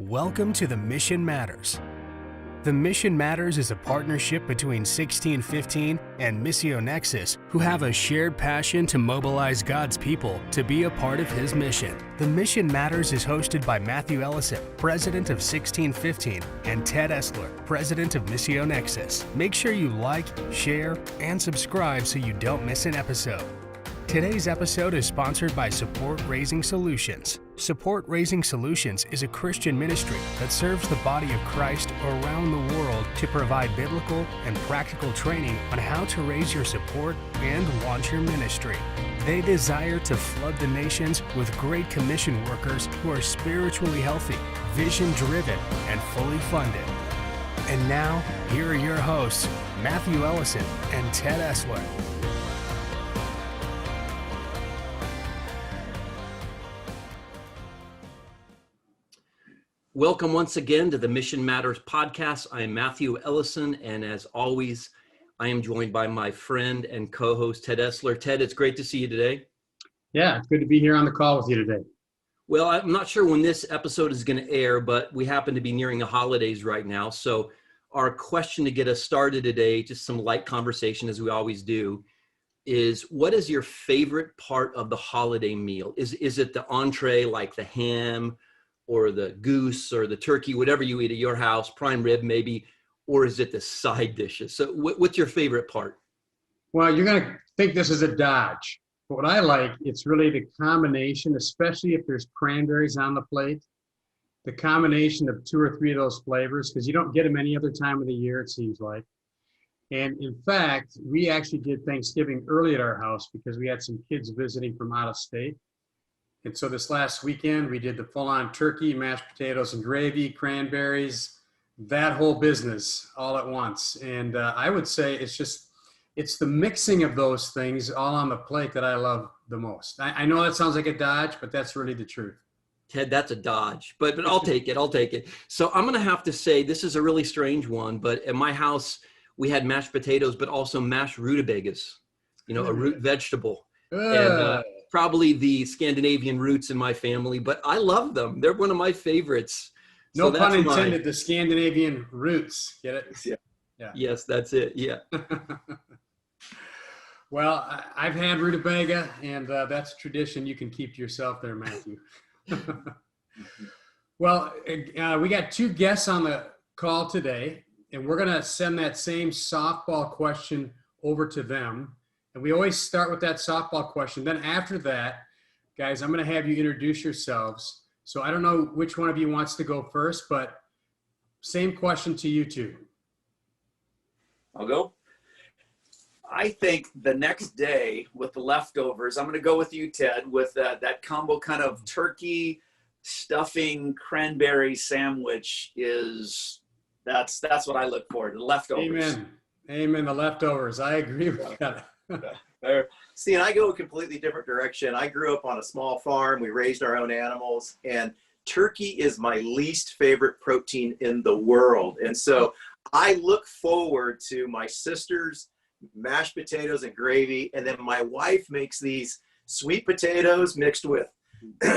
Welcome to The Mission Matters. The Mission Matters is a partnership between 1615 and Missio Nexus, who have a shared passion to mobilize God's people to be a part of His mission. The Mission Matters is hosted by Matthew Ellison, president of 1615, and Ted Esler, president of Missio Nexus. Make sure you like, share, and subscribe so you don't miss an episode. Today's episode is sponsored by Support Raising Solutions. Support Raising Solutions is a Christian ministry that serves the body of Christ around the world to provide biblical and practical training on how to raise your support and launch your ministry. They desire to flood the nations with Great Commission workers who are spiritually healthy, vision-driven, and fully funded. And now, here are your hosts, Matthew Ellison and Ted Esler. Welcome once again to the Mission Matters podcast. I am Matthew Ellison, and as always, I am joined by my friend and co-host, Ted Esler. Ted, it's great to see you today. Yeah, it's good to be here on the call with you today. Well, I'm not sure when this episode is going to air, but we happen to be nearing the holidays right now. So our question to get us started today, just some light conversation as we always do, is what is your favorite part of the holiday meal? Is it the entree like the ham, or the goose or the turkey, whatever you eat at your house, prime rib maybe, or is it the side dishes? So what's your favorite part? Well, you're going to think this is a dodge. But what I like, it's really the combination, especially if there's cranberries on the plate, the combination of 2 or 3 of those flavors, because you don't get them any other time of the year, it seems like. And in fact, we actually did Thanksgiving early at our house because we had some kids visiting from out of state. And so this last weekend, we did the full-on turkey, mashed potatoes and gravy, cranberries, that whole business all at once. And I would say it's the mixing of those things all on the plate that I love the most. I know that sounds like a dodge, but that's really the truth. Ted, that's a dodge, but I'll take it. I'll take it. So I'm going to have to say this is a really strange one, but at my house, we had mashed potatoes, but also mashed rutabagas, a root vegetable. And probably the Scandinavian roots in my family, but I love them. They're one of my favorites. No pun intended, the Scandinavian roots. Get it? Yeah. Yes, that's it. Yeah. Well, I've had rutabaga, and that's a tradition you can keep to yourself there, Matthew. Well, we got 2 guests on the call today, and we're going to send that same softball question over to them. And we always start with that softball question. Then after that, guys, I'm going to have you introduce yourselves. So I don't know which one of you wants to go first, but same question to you two. I'll go. I think the next day with the leftovers, I'm going to go with you, Ted, with that combo kind of turkey, stuffing, cranberry sandwich that's what I look for, the leftovers. Amen, the leftovers. I agree with that. See, and I go a completely different direction. I grew up on a small farm. We raised our own animals, and turkey is my least favorite protein in the world. And so I look forward to my sister's mashed potatoes and gravy, and then my wife makes these sweet potatoes mixed with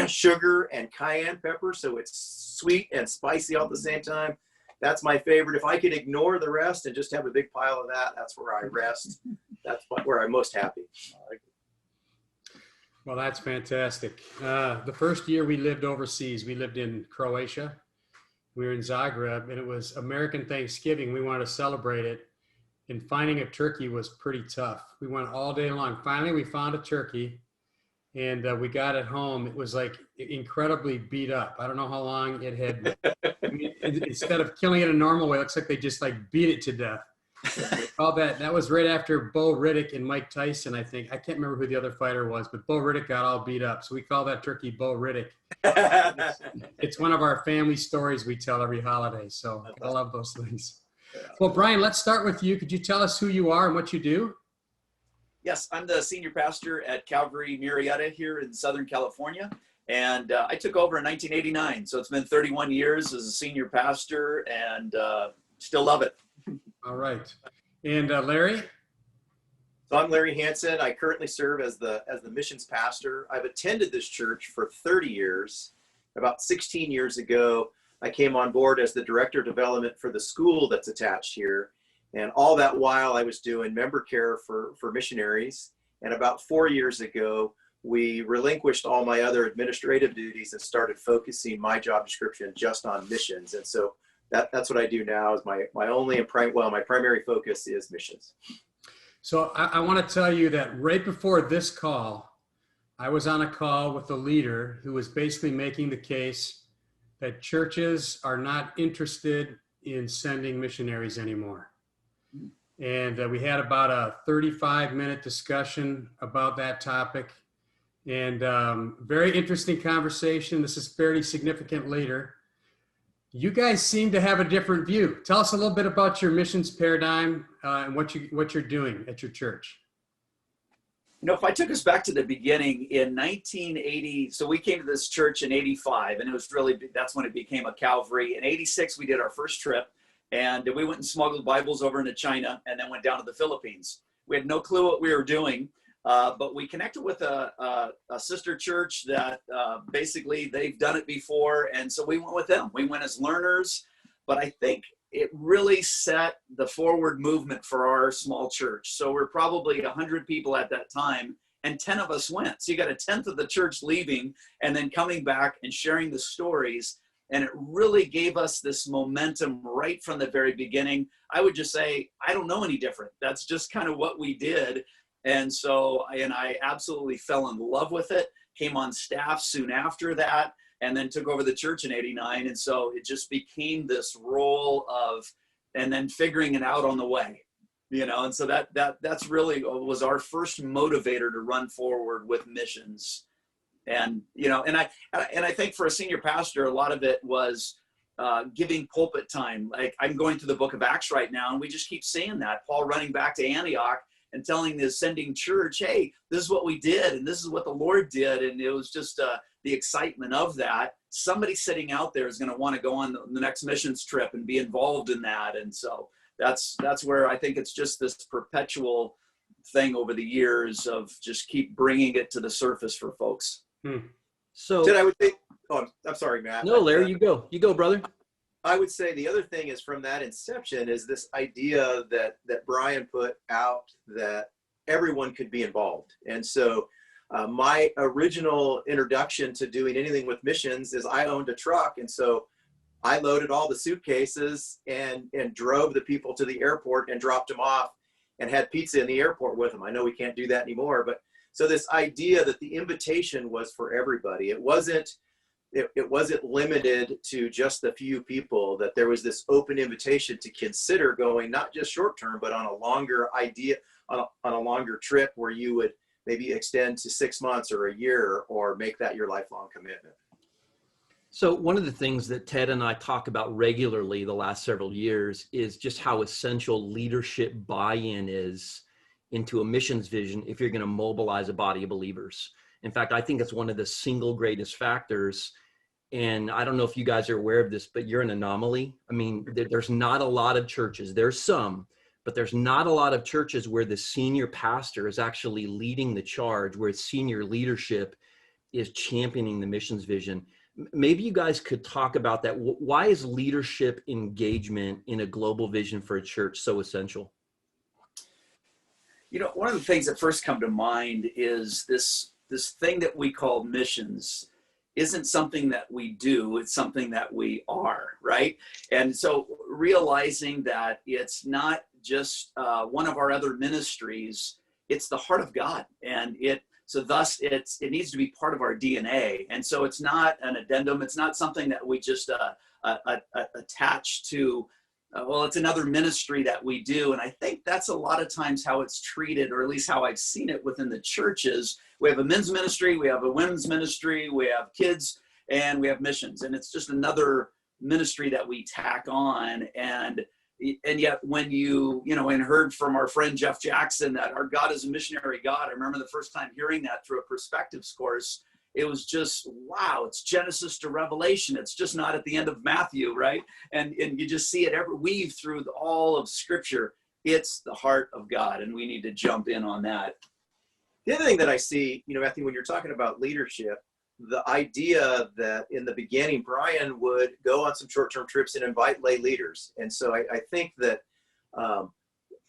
sugar and cayenne pepper, so it's sweet and spicy all at the same time. That's my favorite. If I could ignore the rest and just have a big pile of that, that's where I rest. That's where I'm most happy. Well, that's fantastic. The first year we lived overseas, we lived in Croatia. We were in Zagreb, and it was American Thanksgiving. We wanted to celebrate it, and finding a turkey was pretty tough. We went all day long. Finally, we found a turkey, and we got it home. It was like incredibly beat up. I don't know how long it had. Instead of killing it a normal way, it looks like they just beat it to death. That was right after Bo Riddick and Mike Tyson, I think. I can't remember who the other fighter was, but Bo Riddick got all beat up. So we call that turkey Bo Riddick. It's one of our family stories we tell every holiday. So I love those things. Well, Brian, let's start with you. Could you tell us who you are and what you do? Yes, I'm the senior pastor at Calvary Murrieta here in Southern California. And I took over in 1989. So it's been 31 years as a senior pastor, and still love it. All right. And Larry? So I'm Larry Hansen. I currently serve as the missions pastor. I've attended this church for 30 years. About 16 years ago, I came on board as the director of development for the school that's attached here. And all that while I was doing member care for missionaries. And about 4 years ago, we relinquished all my other administrative duties and started focusing my job description just on missions. And so that's what I do now is my primary focus is missions. So I want to tell you that right before this call, I was on a call with a leader who was basically making the case that churches are not interested in sending missionaries anymore. And we had about a 35-minute discussion about that topic. And very interesting conversation. This is fairly significant later. You guys seem to have a different view. Tell us a little bit about your missions paradigm and what you're doing at your church. You know, if I took us back to the beginning in 1980, so we came to this church in 85, and it was really, that's when it became a Calvary. In 86, we did our first trip, and we went and smuggled Bibles over into China and then went down to the Philippines. We had no clue what we were doing, but we connected with a sister church that basically they've done it before, and so we went with them. We went as learners, but I think it really set the forward movement for our small church. So we're probably 100 people at that time, and 10 of us went. So you got a tenth of the church leaving and then coming back and sharing the stories. And it really gave us this momentum right from the very beginning. I would just say, I don't know any different. That's just kind of what we did. And so, I absolutely fell in love with it, came on staff soon after that, and then took over the church in 89. And so it just became this role of, and then figuring it out on the way, you know? And so that's really was our first motivator to run forward with missions. And, you know, and I think for a senior pastor, a lot of it was giving pulpit time. Like I'm going through the book of Acts right now, and we just keep seeing that. Paul running back to Antioch and telling the ascending church, hey, this is what we did, and this is what the Lord did. And it was just the excitement of that. Somebody sitting out there is going to want to go on the next missions trip and be involved in that. And so that's where I think it's just this perpetual thing over the years of just keep bringing it to the surface for folks. So I would think, I'm sorry, Matt. No, Larry, you go, brother. I would say the other thing is from that inception is this idea that Brian put out that everyone could be involved. And so my original introduction to doing anything with missions is I owned a truck. And so I loaded all the suitcases and drove the people to the airport and dropped them off and had pizza in the airport with them. I know we can't do that anymore, but so this idea that the invitation was for everybody. It wasn't limited to just a few people, that there was this open invitation to consider going, not just short term, but on a longer on a longer trip where you would maybe extend to 6 months or a year or make that your lifelong commitment. So one of the things that Ted and I talk about regularly the last several years is just how essential leadership buy-in is into a missions vision if you're going to mobilize a body of believers. In fact, I think it's one of the single greatest factors. And I don't know if you guys are aware of this, but you're an anomaly. I mean, there's not a lot of churches. There's some, but there's not a lot of churches where the senior pastor is actually leading the charge, where senior leadership is championing the missions vision. Maybe you guys could talk about that. Why is leadership engagement in a global vision for a church so essential? You know, one of the things that first come to mind is this thing that we call missions isn't something that we do, it's something that we are, right? And so realizing that it's not just one of our other ministries, it's the heart of God. And it needs to be part of our DNA. And so it's not an addendum, it's not something that we just attach to, well, it's another ministry that we do. And I think that's a lot of times how it's treated, or at least how I've seen it within the churches. We have a men's ministry, we have a women's ministry, we have kids, and we have missions. And it's just another ministry that we tack on. And yet when and heard from our friend Jeff Jackson that our God is a missionary God, I remember the first time hearing that through a perspectives course. It was just, wow, it's Genesis to Revelation. It's just not at the end of Matthew, right? And you just see it weave through all of Scripture. It's the heart of God, and we need to jump in on that. The other thing that I see, Matthew, when you're talking about leadership, the idea that in the beginning, Brian would go on some short-term trips and invite lay leaders. And so I think that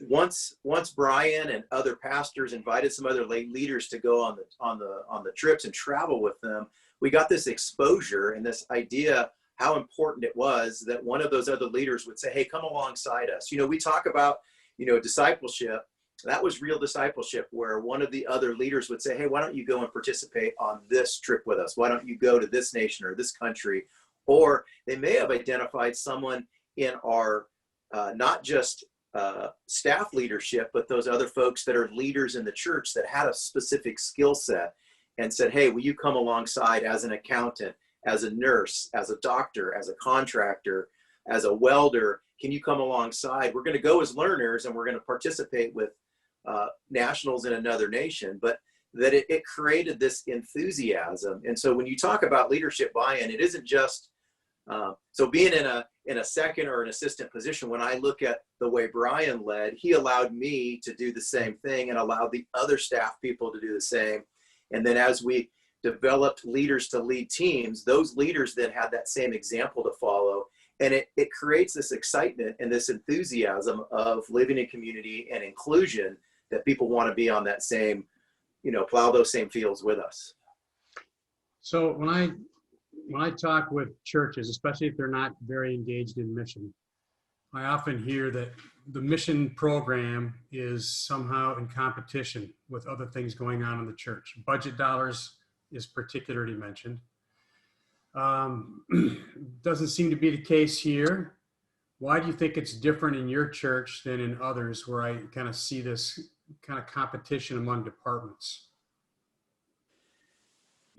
once Brian and other pastors invited some other lay leaders to go on the trips and travel with them, we got this exposure and this idea how important it was that one of those other leaders would say, hey, come alongside us. We talk about, discipleship. That was real discipleship, where one of the other leaders would say, hey, why don't you go and participate on this trip with us? Why don't you go to this nation or this country? Or they may have identified someone in our, not just staff leadership, but those other folks that are leaders in the church that had a specific skill set and said, hey, will you come alongside as an accountant, as a nurse, as a doctor, as a contractor, as a welder? Can you come alongside? We're going to go as learners and we're going to participate with nationals in another nation, but that it created this enthusiasm. And so when you talk about leadership buy-in, it isn't just so being in a second or an assistant position. When I look at the way Brian led, he allowed me to do the same thing and allowed the other staff people to do the same. And then as we developed leaders to lead teams, those leaders then had that same example to follow. And it creates this excitement and this enthusiasm of living in community and inclusion that people want to be on that same, plow those same fields with us. So when I talk with churches, especially if they're not very engaged in mission, I often hear that the mission program is somehow in competition with other things going on in the church. Budget dollars is particularly mentioned. Doesn't seem to be the case here. Why do you think it's different in your church than in others, where I kind of see this kind of competition among departments?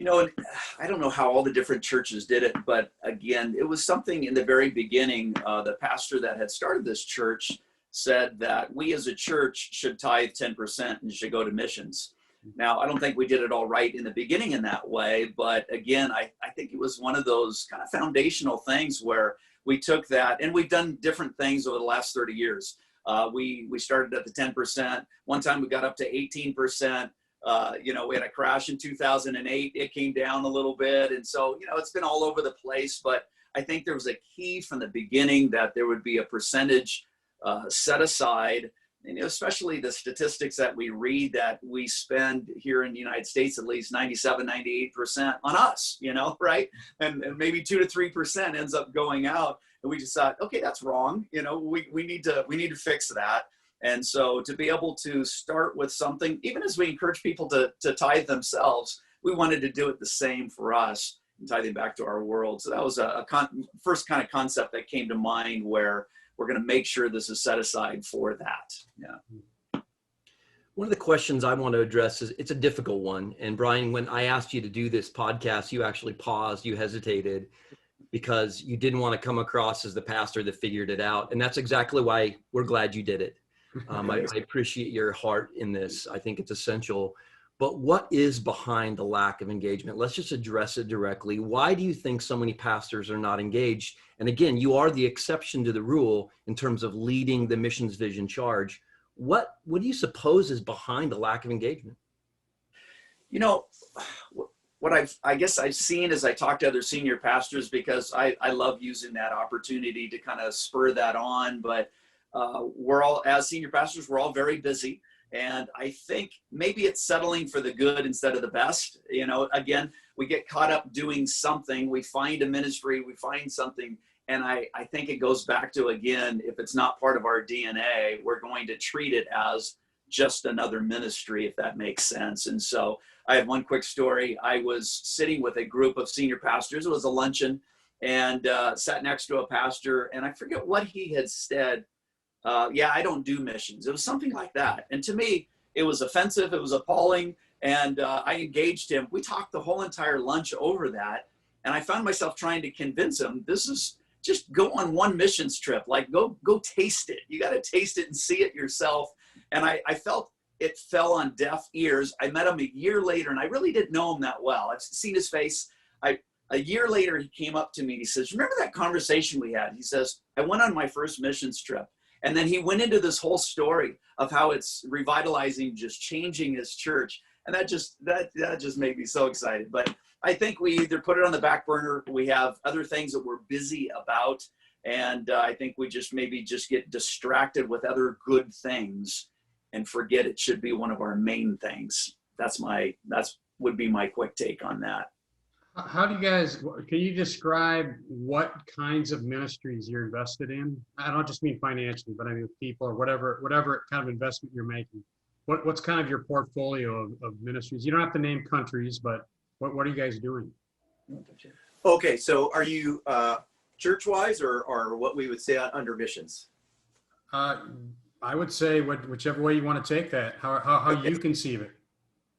I don't know how all the different churches did it, but again, it was something in the very beginning. The pastor that had started this church said that we as a church should tithe 10% and should go to missions. Now, I don't think we did it all right in the beginning in that way, but again, I think it was one of those kind of foundational things where we took that, and we've done different things over the last 30 years. We started at the 10%. One time we got up to 18%. We had a crash in 2008. It came down a little bit. And so, it's been all over the place, but I think there was a key from the beginning that there would be a percentage set aside. And especially the statistics that we read that we spend here in the United States, at least 97, 98% on us, right? And maybe 2 to 3% ends up going out. And we just thought, okay, that's wrong. We need to fix that. And so to be able to start with something, even as we encourage people to tithe themselves, we wanted to do it the same for us and tithing back to our world. So that was a first kind of concept that came to mind, where we're going to make sure this is set aside for that. Yeah. One of the questions I want to address is, it's a difficult one. And Brian, when I asked you to do this podcast, you actually paused, you hesitated, because you didn't want to come across as the pastor that figured it out. And that's exactly why we're glad you did it. I appreciate your heart in this. I think it's essential. But what is behind the lack of engagement? Let's just address it directly. Why do you think so many pastors are not engaged? And again, you are the exception to the rule in terms of leading the missions vision charge. What do you suppose is behind the lack of engagement? What I guess I've seen as I talk to other senior pastors, because I love using that opportunity to kind of spur that on, but we're all, as senior pastors, we're all very busy. And I think maybe it's settling for the good instead of the best. Again, we get caught up doing something. We find a ministry, we find something. And I think it goes back to, again, if it's not part of our DNA, we're going to treat it as just another ministry, if that makes sense. And so I have one quick story. I was sitting with a group of senior pastors. It was a luncheon, and sat next to a pastor, and I forget what he had said. I don't do missions. It was something like that. And to me, it was offensive. It was appalling. And I engaged him. We talked the whole entire lunch over that. And I found myself trying to convince him, this is just go on one missions trip. Like go taste it. You got to taste it and see it yourself. And I felt it fell on deaf ears. I met him a year later, and I really didn't know him that well. I've seen his face. A year later, he came up to me and he says, remember that conversation we had? He says, I went on my first missions trip. And then he went into this whole story of how it's revitalizing, just changing his church. And that just made me so excited. But I think we either put it on the back burner, we have other things that we're busy about, and I think we just maybe just get distracted with other good things and forget it should be one of our main things. That's would be my quick take on that. How do you guys, can you describe what kinds of ministries you're invested in? I don't just mean financially, but I mean people or whatever kind of investment you're making. What's kind of your portfolio of ministries? You don't have to name countries, but what are you guys doing? Okay, so are you church-wise or what we would say under missions? I would say whichever way you want to take that, how you conceive it.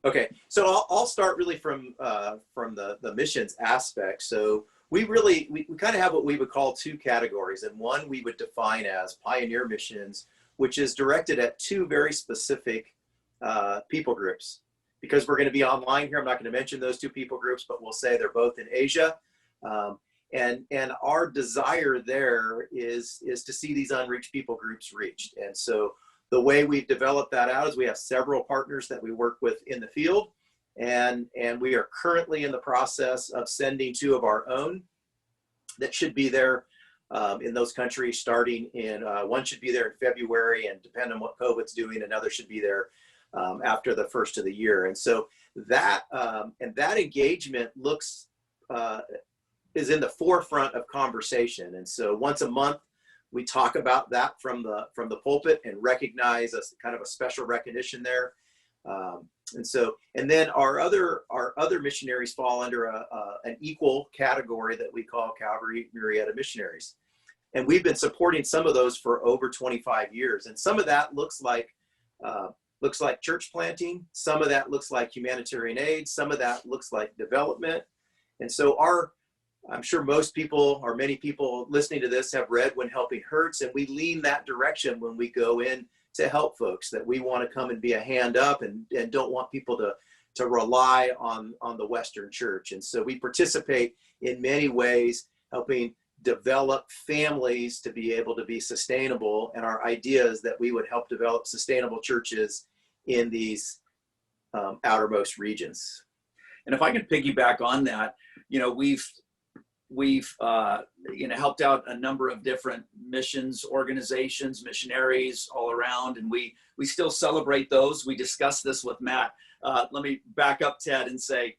Okay, so I'll start really from the missions aspect. So we kind of have what we would call two categories, and one we would define as pioneer missions, which is directed at two very specific people groups. Because we're going to be online here, I'm not going to mention those two people groups, but we'll say they're both in Asia. And our desire there is to see these unreached people groups reached. And so the way we've developed that out is we have several partners that we work with in the field. And we are currently in the process of sending two of our own that should be there in those countries starting in, one should be there in February, and depending on what COVID's doing, another should be there after the first of the year. And so that engagement is in the forefront of conversation. And so once a month, we talk about that from the pulpit and recognize a kind of a special recognition there. And then our other missionaries fall under an equal category that we call Calvary Murrieta missionaries. And we've been supporting some of those for over 25 years. And some of that looks like church planting. Some of that looks like humanitarian aid. Some of that looks like development. And so I'm sure most people or many people listening to this have read When Helping Hurts, and we lean that direction when we go in to help folks, that we want to come and be a hand up and don't want people to rely on the Western church. And so we participate in many ways, helping develop families to be able to be sustainable. And our idea is that we would help develop sustainable churches in these outermost regions. And if I can piggyback on that, we've helped out a number of different missions organizations, missionaries all around, and we still celebrate those. We discussed this with Matt. Let me back up, Ted, and say,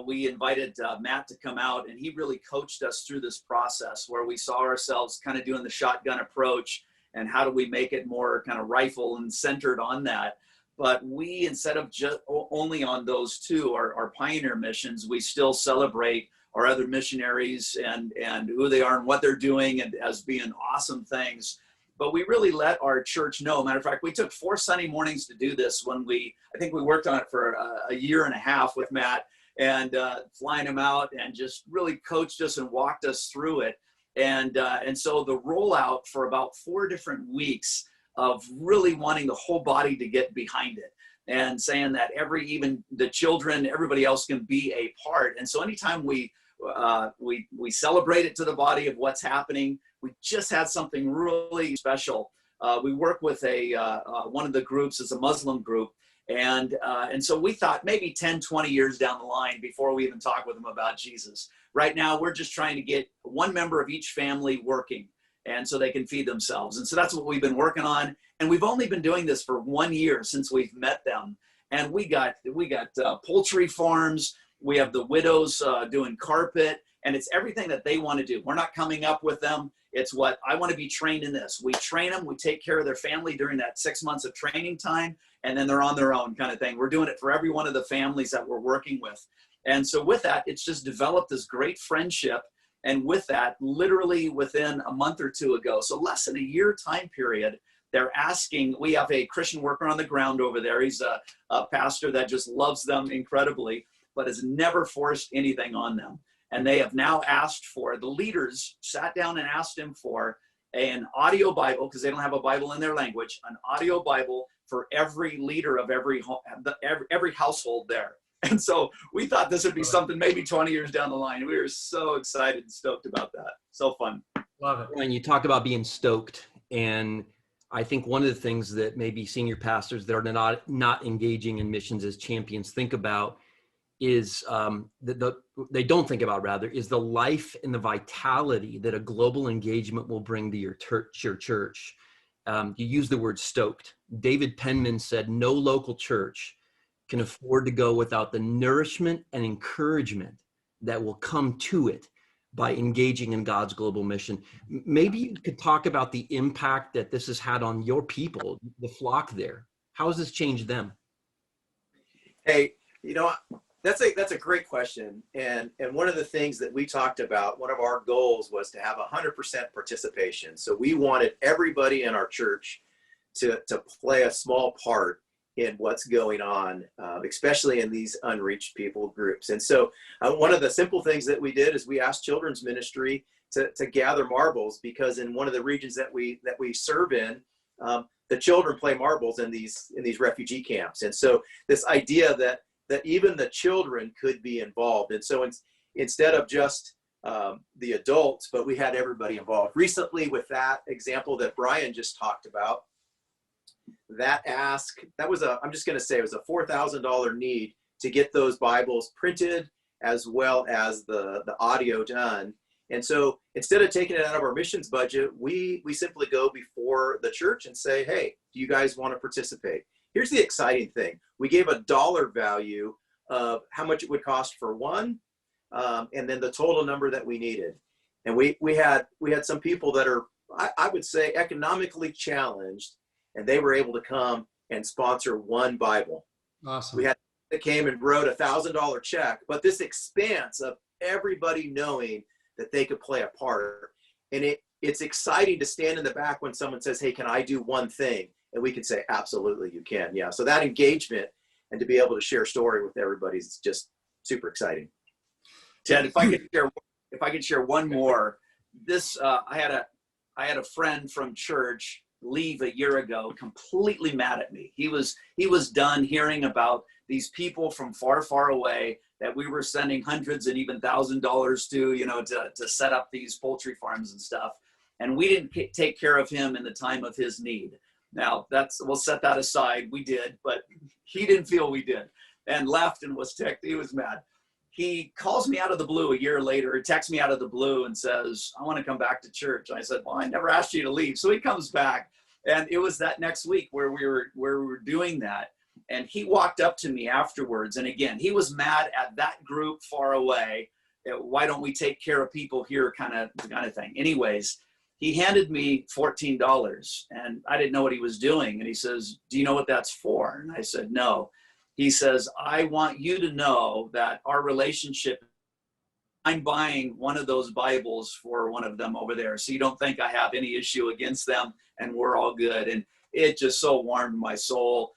we invited Matt to come out, and he really coached us through this process where we saw ourselves kind of doing the shotgun approach and how do we make it more kind of rifle and centered on that. But we, instead of just only on those two, our pioneer missions, we still celebrate our other missionaries and who they are and what they're doing and as being awesome things. But we really let our church know. Matter of fact, we took 4 Sunday mornings to do this I think we worked on it for a year and a half with Matt and flying him out and just really coached us and walked us through it. And so the rollout for about 4 different weeks of really wanting the whole body to get behind it and saying that even the children, everybody else can be a part. And so anytime we celebrate it to the body of what's happening, we just had something really special. We work with one of the groups is a Muslim group. And so we thought maybe 10, 20 years down the line before we even talk with them about Jesus. Right now, we're just trying to get one member of each family working, and so they can feed themselves. And so that's what we've been working on. And we've only been doing this for 1 year since we've met them. And we got poultry farms. We have the widows doing carpet, and it's everything that they want to do. We're not coming up with them. It's what I want to be trained in this. We train them. We take care of their family during that 6 months of training time, and then they're on their own kind of thing. We're doing it for every one of the families that we're working with. And so with that, it's just developed this great friendship. And with that, literally within a month or two ago, so less than a year time period, they're asking, we have a Christian worker on the ground over there. He's a pastor that just loves them incredibly, but has never forced anything on them. And they have now asked for, the leaders sat down and asked him for an audio Bible, because they don't have a Bible in their language, an audio Bible for every leader of every household there. And so we thought this would be something maybe 20 years down the line. We were so excited and stoked about that. So fun. Love it. And you talk about being stoked. And I think one of the things that maybe senior pastors that are not engaging in missions as champions think about is they don't think about rather is the life and the vitality that a global engagement will bring to your church. You use the word stoked. David Penman said, no local church can afford to go without the nourishment and encouragement that will come to it by engaging in God's global mission. Maybe you could talk about the impact that this has had on your people, the flock there. How has this changed them? Hey, that's a great question. And one of the things that we talked about, one of our goals was to have 100% participation. So we wanted everybody in our church to play a small part in what's going on, especially in these unreached people groups. And so one of the simple things that we did is we asked children's ministry to gather marbles, because in one of the regions that we serve in, the children play marbles in these refugee camps. And so this idea that even the children could be involved. And so instead of just the adults, but we had everybody involved. Recently, with that example that Brian just talked about, I'm just going to say it was a $4,000 need to get those Bibles printed as well as the audio done. And so instead of taking it out of our missions budget, we simply go before the church and say, hey, do you guys want to participate? Here's the exciting thing. We gave a dollar value of how much it would cost for one, and then the total number that we needed. And we had some people that are, I would say, economically challenged, and they were able to come and sponsor one Bible. Awesome. We had that came and wrote a $1,000 check, but this expanse of everybody knowing that they could play a part. And it's exciting to stand in the back when someone says, hey, can I do one thing? And we can say, absolutely, you can. Yeah. So that engagement and to be able to share story with everybody is just super exciting. Ted, if I could share one more, I had a friend from church leave a year ago, completely mad at me. He was done hearing about these people from far, far away that we were sending hundreds and even $1,000 to set up these poultry farms and stuff. And we didn't take care of him in the time of his need. Now we'll set that aside. We did, but he didn't feel we did, and left and was ticked. He was mad. He calls me out of the blue a year later, he texts me out of the blue and says, I want to come back to church. And I said, well, I never asked you to leave. So he comes back, and it was that next week where we were doing that. And he walked up to me afterwards. And again, he was mad at that group far away. Why don't we take care of people here kind of thing. Anyways, he handed me $14, and I didn't know what he was doing. And he says, do you know what that's for? And I said, no. He says, I want you to know that our relationship, I'm buying one of those Bibles for one of them over there. So you don't think I have any issue against them, and we're all good. And it just so warmed my soul.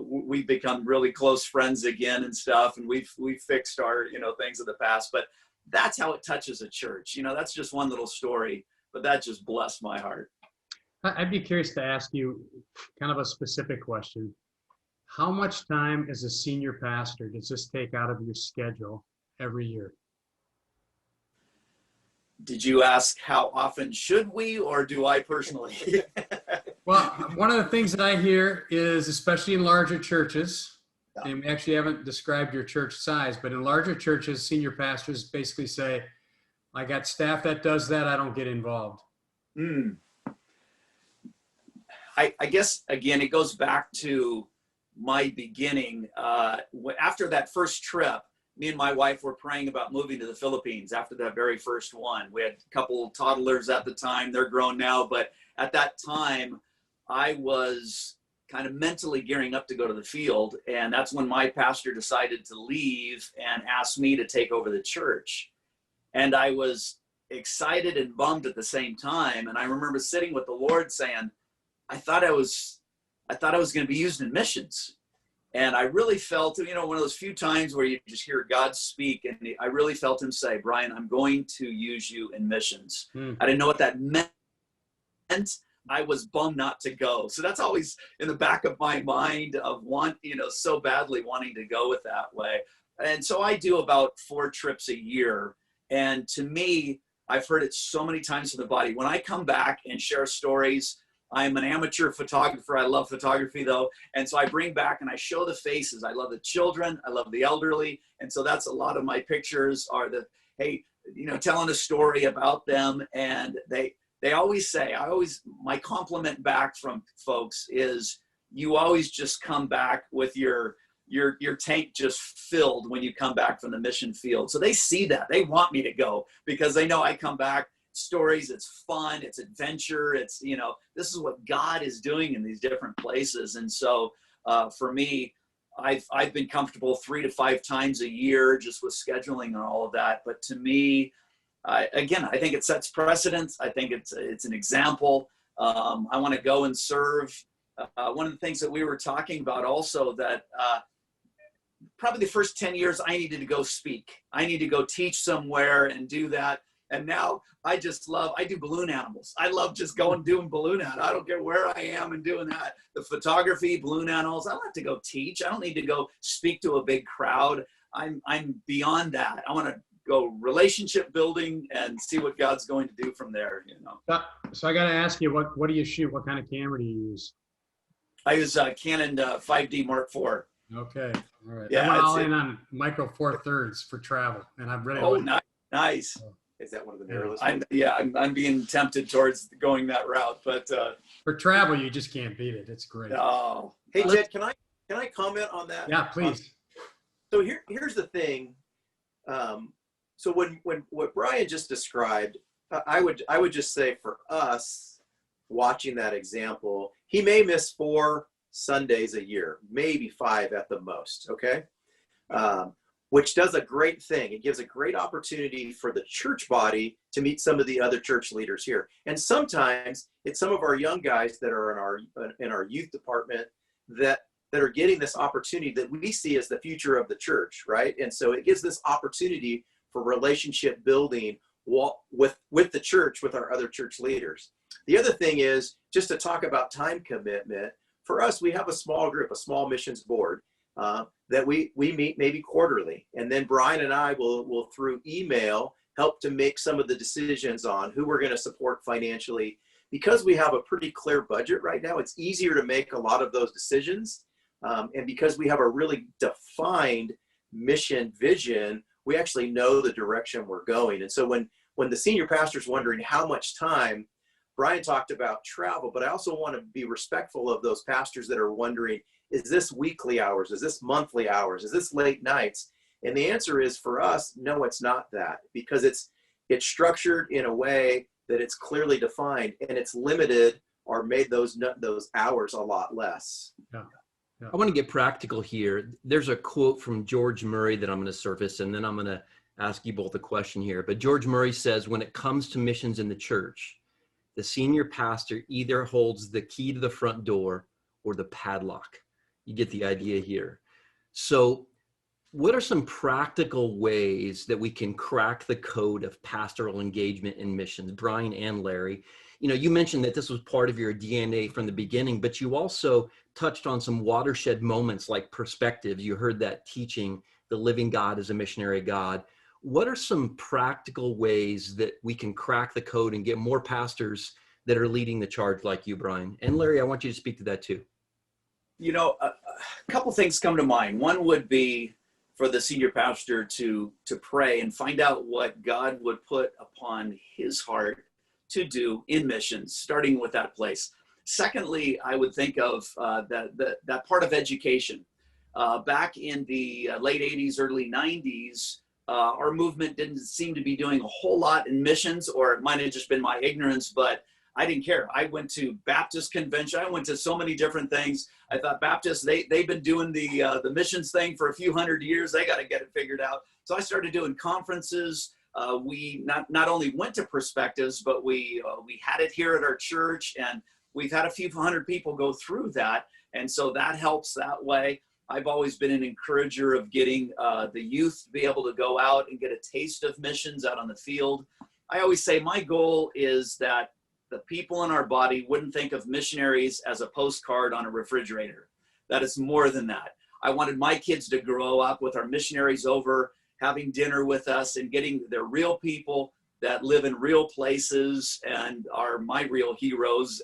We've become really close friends again and stuff. And we've fixed our, things of the past, but that's how it touches a church. That's just one little story, but that just blessed my heart. I'd be curious to ask you kind of a specific question. How much time as a senior pastor does this take out of your schedule every year? Did you ask how often should we, or do I personally? Well, one of the things that I hear is, especially in larger churches, and we actually haven't described your church size, but in larger churches, senior pastors basically say, I got staff that does that, I don't get involved. I guess, again, it goes back to my beginning. After that first trip, me and my wife were praying about moving to the Philippines after that very first one. We had a couple toddlers at the time. They're grown now. But at that time, I was kind of mentally gearing up to go to the field. And that's when my pastor decided to leave and asked me to take over the church. And I was excited and bummed at the same time. And I remember sitting with the Lord saying, I thought I was going to be used in missions. And I really felt, one of those few times where you just hear God speak. And I really felt him say, Brian, I'm going to use you in missions. I didn't know what that meant. I was bummed not to go. So that's always in the back of my mind of so badly wanting to go with that way. And so I do about 4 trips a year. And to me, I've heard it so many times in the body. When I come back and share stories, I'm an amateur photographer. I love photography though. And so I bring back and I show the faces. I love the children. I love the elderly. And so that's a lot of my pictures are the, hey, telling a story about them. And they always say, my compliment back from folks is you always just come back with your tank just filled when you come back from the mission field. So they see that. They want me to go because they know I come back, stories, it's fun, it's adventure, it's, this is what God is doing in these different places. And so for me, I've been comfortable 3 to 5 times a year just with scheduling and all of that. But to me, I think it sets precedence. I think it's an example. I want to go and serve. One of the things that we were talking about also that probably the first 10 years I needed to go speak. I need to go teach somewhere and do that. And now I do balloon animals. I love just going doing balloon animals. I don't care where I am and doing that. The photography, balloon animals. I don't have to go teach. I don't need to go speak to a big crowd. I'm beyond that. I want to go relationship building and see what God's going to do from there. So I got to ask you, what do you shoot? What kind of camera do you use? I use Canon 5D Mark IV. Okay, all right. Yeah, I went all in on micro 4/3 for travel, and I'm really nice. Is that one of the mirrorless? I'm being tempted towards going that route, but for travel, you just can't beat it. It's great. Oh, hey Ted, can I comment on that? Yeah, please. So here's the thing. So when what Brian just described, I would just say for us watching that example, he may miss 4 Sundays a year, maybe 5 at the most. Okay. Which does a great thing. It gives a great opportunity for the church body to meet some of the other church leaders here. And sometimes it's some of our young guys that are in our youth department that are getting this opportunity that we see as the future of the church, right? And so it gives this opportunity for relationship building with the church, with our other church leaders. The other thing is just to talk about time commitment. For us, we have a small group, a small missions board that we meet maybe quarterly. And then Brian and I will through email help to make some of the decisions on who we're going to support financially. Because we have a pretty clear budget right now, it's easier to make a lot of those decisions. And because we have a really defined mission vision, we actually know the direction we're going. And so when the senior pastor's wondering how much time, Brian talked about travel, but I also want to be respectful of those pastors that are wondering, is this weekly hours? Is this monthly hours? Is this late nights? And the answer is for us, no, it's not that, because it's structured in a way that it's clearly defined and it's limited or made those hours a lot less. Yeah. Yeah. I want to get practical here. There's a quote from George Murray that I'm going to surface, and then I'm going to ask you both a question here. But George Murray says, when it comes to missions in the church, the senior pastor either holds the key to the front door or the padlock. You get the idea here. So what are some practical ways that we can crack the code of pastoral engagement in missions? Brian and Larry, you mentioned that this was part of your DNA from the beginning, but you also touched on some watershed moments like perspectives. You heard that teaching, the living God is a missionary God. What are some practical ways that we can crack the code and get more pastors that are leading the charge like you, Brian? And Larry, I want you to speak to that too. A couple things come to mind. One would be for the senior pastor to pray and find out what God would put upon his heart to do in missions, starting with that place. Secondly, I would think of that part of education. Back in the late 80s, early 90s, our movement didn't seem to be doing a whole lot in missions, or it might have just been my ignorance, but I didn't care. I went to Baptist convention. I went to so many different things. I thought Baptists, they've been doing the missions thing for a few hundred years. They got to get it figured out. So I started doing conferences. We not only went to Perspectives, but we had it here at our church, and we've had a few hundred people go through that. And so that helps that way. I've always been an encourager of getting the youth to be able to go out and get a taste of missions out on the field. I always say my goal is that the people in our body wouldn't think of missionaries as a postcard on a refrigerator. That is more than that. I wanted my kids to grow up with our missionaries over, having dinner with us, and they're real people that live in real places and are my real heroes.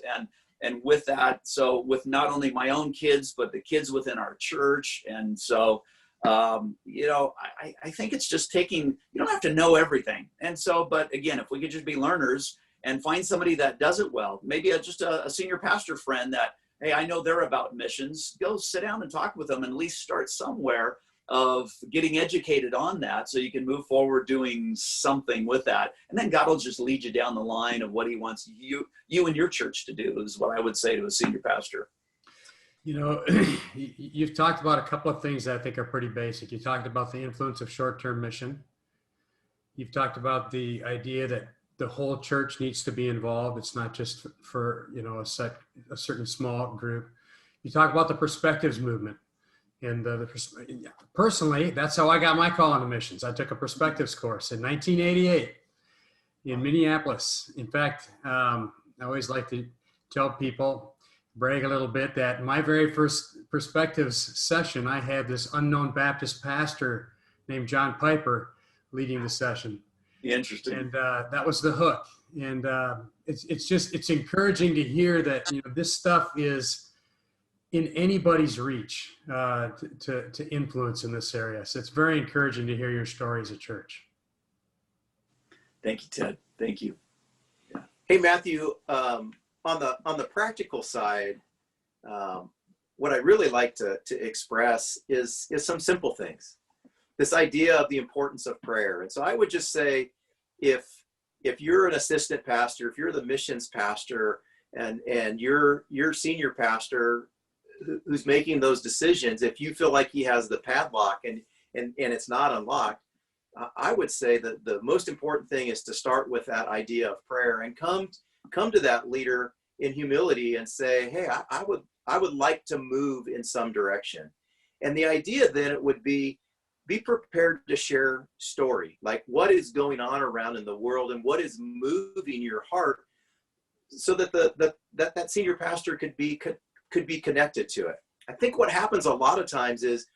And with that, so with not only my own kids, but the kids within our church. And so, I think it's just you don't have to know everything. And so, but again, if we could just be learners and find somebody that does it well, maybe just a senior pastor friend that, hey, I know they're about missions, go sit down and talk with them and at least start somewhere of getting educated on that so you can move forward doing something with that. And then God will just lead you down the line of what he wants you and your church to do, is what I would say to a senior pastor. You've talked about a couple of things that I think are pretty basic. You talked about the influence of short-term mission. You've talked about the idea that the whole church needs to be involved. It's not just for, a certain small group. You talk about the perspectives movement. And personally, that's how I got my call on missions. I took a perspectives course in 1988 in Minneapolis. In fact, I always like to tell people, brag a little bit, that my very first perspectives session, I had this unknown Baptist pastor named John Piper leading the session. Interesting. And that was the hook. And it's encouraging to hear that this stuff is in anybody's reach to influence in this area. So it's very encouraging to hear your stories at church. Thank you, Ted. Thank you. Yeah. Hey, Matthew, on the practical side, what I really like to express is some simple things. This idea of the importance of prayer. And so I would just say, if you're an assistant pastor, if you're the missions pastor, and your senior pastor who's making those decisions, if you feel like he has the padlock and it's not unlocked, I would say that the most important thing is to start with that idea of prayer and come to that leader in humility and say, hey, I would like to move in some direction. And the idea then it would be prepared to share story, like what is going on around in the world and what is moving your heart, so that that senior pastor could be connected to it. I think what happens a lot of times is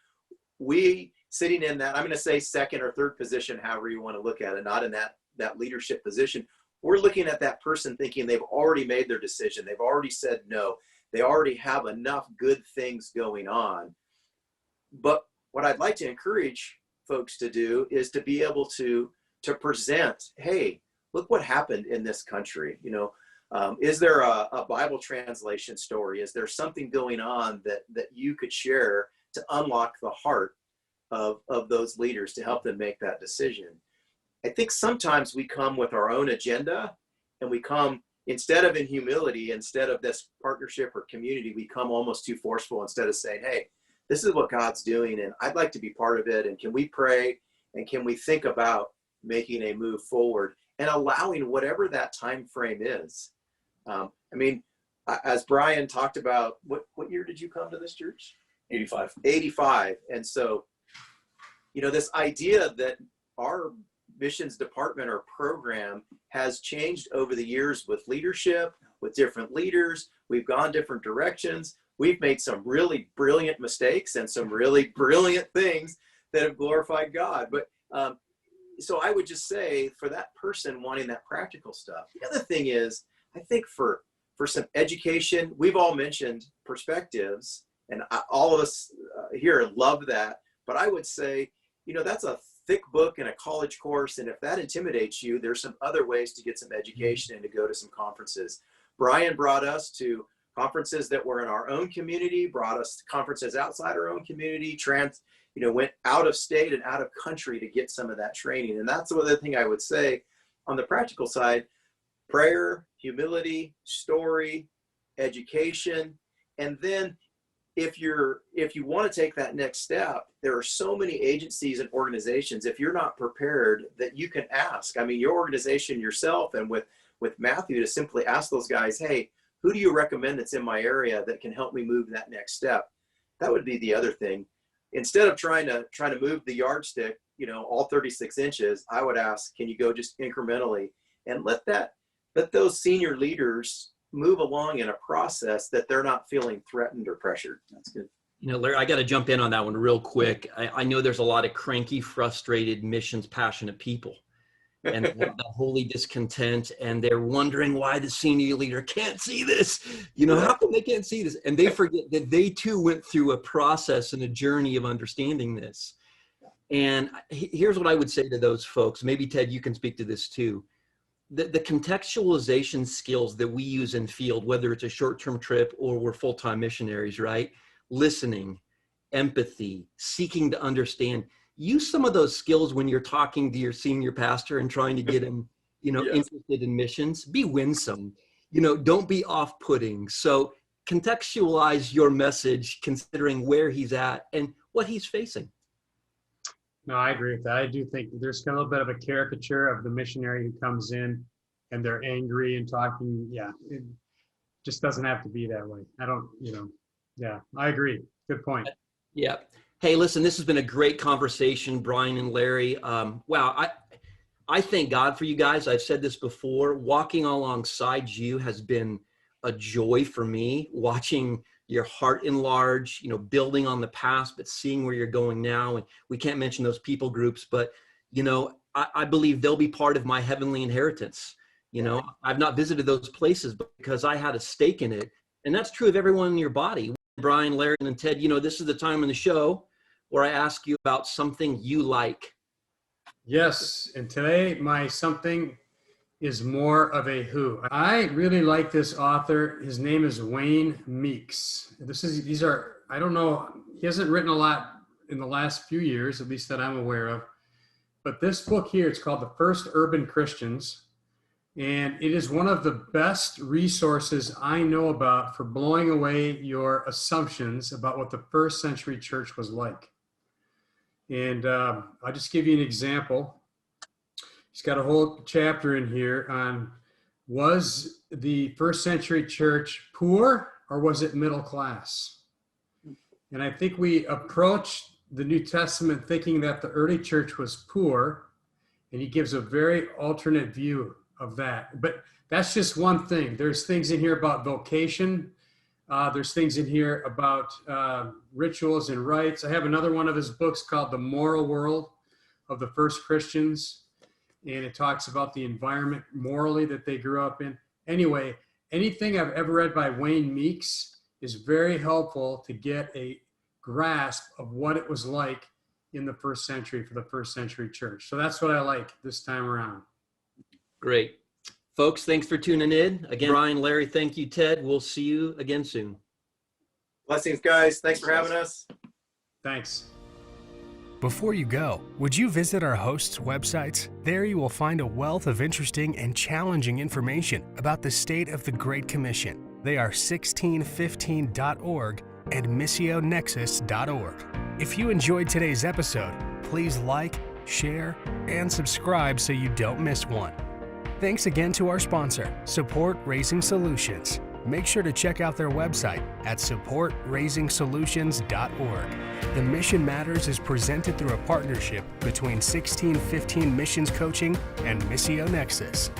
we sitting in that, I'm going to say second or third position, however you want to look at it, not in that leadership position. We're looking at that person thinking they've already made their decision. They've already said no. They already have enough good things going on. But what I'd like to encourage folks to do is to be able to present, hey, look what happened in this country. Is there a Bible translation story? Is there something going on that you could share to unlock the heart of those leaders to help them make that decision? I think sometimes we come with our own agenda, and we come, instead of in humility, instead of this partnership or community, we come almost too forceful instead of saying, hey, this is what God's doing, and I'd like to be part of it. And can we pray? And can we think about making a move forward and allowing whatever that time frame is? As Brian talked about, what year did you come to this church? 85. 85. And so, this idea that our missions department or program has changed over the years with leadership, with different leaders. We've gone different directions. We've made some really brilliant mistakes and some really brilliant things that have glorified God. But so I would just say, for that person wanting that practical stuff, the other thing is, I think for some education, we've all mentioned perspectives, and all of us here love that. But I would say, that's a thick book in a college course, and if that intimidates you, there's some other ways to get some education and to go to some conferences. Brian brought us to conferences that were in our own community, brought us to conferences outside our own community, went out of state and out of country to get some of that training. And that's the other thing I would say on the practical side: prayer, humility, story, education. And then if you want to take that next step, there are so many agencies and organizations, if you're not prepared, that you can ask. Your organization yourself, and with Matthew, to simply ask those guys, hey, who do you recommend that's in my area that can help me move that next step? That would be the other thing. Instead of trying to move the yardstick, all 36 inches, I would ask, can you go just incrementally and let those senior leaders move along in a process that they're not feeling threatened or pressured. That's good. Larry, I got to jump in on that one real quick. I know there's a lot of cranky, frustrated, missions passionate people. and the holy discontent, and they're wondering why the senior leader can't see this. How come they can't see this? And they forget that they too went through a process and a journey of understanding this. And here's what I would say to those folks. Maybe Ted, you can speak to this too. The contextualization skills that we use in field, whether it's a short-term trip or we're full-time missionaries, right? Listening, empathy, seeking to understand. Use some of those skills when you're talking to your senior pastor and trying to get him, Yes. interested in missions. Be winsome, don't be off-putting. So contextualize your message considering where he's at and what he's facing. No, I agree with that. I do think there's a little bit of a caricature of the missionary who comes in and they're angry and talking. Yeah, it just doesn't have to be that way. Yeah, I agree. Good point. Yeah. Hey, listen, this has been a great conversation, Brian and Larry. Wow, I thank God for you guys. I've said this before. Walking alongside you has been a joy for me, watching your heart enlarge, building on the past, but seeing where you're going now. And we can't mention those people groups, but, I believe they'll be part of my heavenly inheritance. I've not visited those places because I had a stake in it. And that's true of everyone in your body. Brian, Larry, and Ted, this is the time in the show where I ask you about something you like. Yes, and today my something is more of a who. I really like this author. His name is Wayne Meeks. I don't know, he hasn't written a lot in the last few years, at least that I'm aware of. But this book here, it's called The First Urban Christians. And it is one of the best resources I know about for blowing away your assumptions about what the first century church was like. And I'll just give you an example. He's got a whole chapter in here on, was the first century church poor or was it middle class? And I think we approach the New Testament thinking that the early church was poor, and he gives a very alternate view of that. But that's just one thing. There's things in here about vocation. There's things in here about rituals and rites. I have another one of his books called The Moral World of the First Christians. And it talks about the environment morally that they grew up in. Anyway, anything I've ever read by Wayne Meeks is very helpful to get a grasp of what it was like in the first century for the first century church. So that's what I like this time around. Great. Folks, thanks for tuning in. Again, Brian, Larry, thank you, Ted. We'll see you again soon. Blessings, guys. Thanks for having us. Thanks. Before you go, would you visit our hosts' websites? There you will find a wealth of interesting and challenging information about the state of the Great Commission. They are 1615.org and missionexus.org. If you enjoyed today's episode, please like, share, and subscribe so you don't miss one. Thanks again to our sponsor, Support Raising Solutions. Make sure to check out their website at supportraisengsolutions.org. The Mission Matters is presented through a partnership between 1615 Missions Coaching and Missio Nexus.